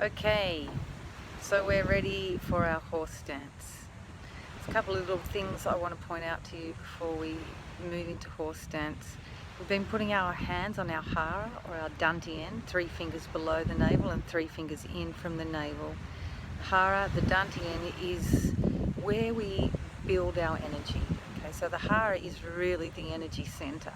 Okay, so we're ready for our horse dance. There's a couple of little things I want to point out to you before we move into horse dance. We've been putting our hands on our Hara or our Dantien, 3 fingers below the navel and 3 fingers in from the navel. Hara, the Dantien, is where we build our energy. Okay, so the Hara is really the energy center.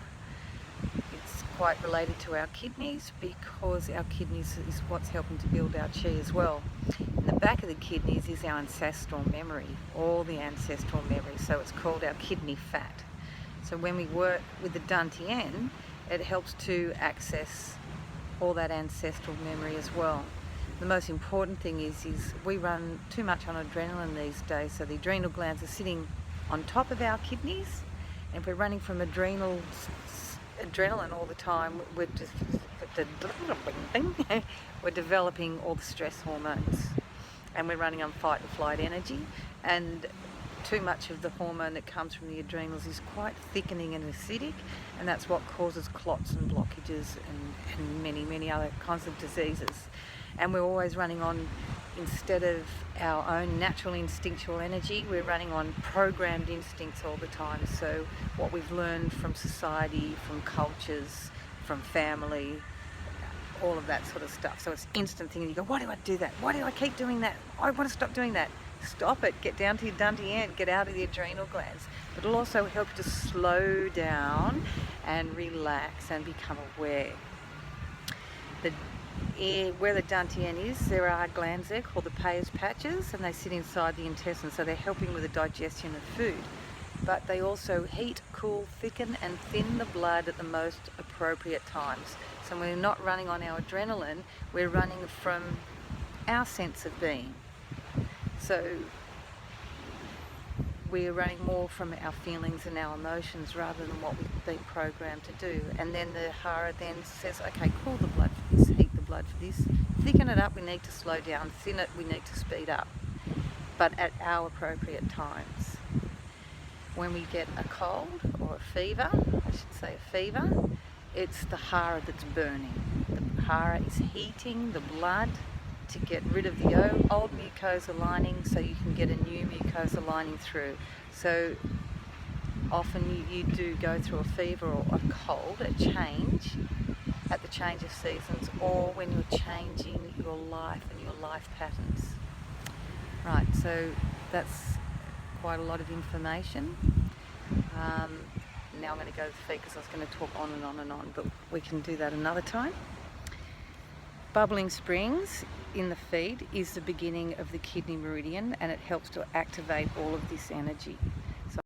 It's quite related to our kidneys because our kidneys is what's helping to build our chi as well. In the back of the kidneys is our ancestral memory, all the ancestral memory, so it's called our kidney fat. So when we work with the Dantien, it helps to access all that ancestral memory as well. The most important thing is we run too much on adrenaline these days, so the adrenal glands are sitting on top of our kidneys, and if we're running from adrenaline all the time, we're developing all the stress hormones, and we're running on fight and flight energy, and too much of the hormone that comes from the adrenals is quite thickening and acidic, and that's what causes clots and blockages and many other kinds of diseases. And we're always running on, instead of our own natural instinctual energy, we're running on programmed instincts all the time. So what we've learned from society, from cultures, from family, all of that sort of stuff. So it's instant thing, and you go, why do I do that? Why do I keep doing that? I want to stop doing that. Stop it, get down to your Dantien, get out of the adrenal glands. But it'll also help you to slow down and relax and become aware. Where the Dantien is, there are glands there called the Peyer's patches, and they sit inside the intestine, so they're helping with the digestion of food. But they also heat, cool, thicken and thin the blood at the most appropriate times. So when we're not running on our adrenaline, we're running from our sense of being. So we're running more from our feelings and our emotions rather than what we've been programmed to do. And then the Hara then says, okay, cool the blood for this, heat the blood for this, thicken it up, we need to slow down, thin it, we need to speed up, but at our appropriate times. When we get a cold or a fever, I should say a fever, it's the Hara that's burning. The Hara is heating the blood to get rid of the old mucosa lining so you can get a new mucosa lining through. So often you do go through a fever or a cold, a change at the change of seasons, or when you're changing your life and your life patterns. Right, so that's quite a lot of information. Now I'm going to go to the feet because I was going to talk on and on and on, but we can do that another time. Bubbling springs in the feet is the beginning of the kidney meridian, and it helps to activate all of this energy.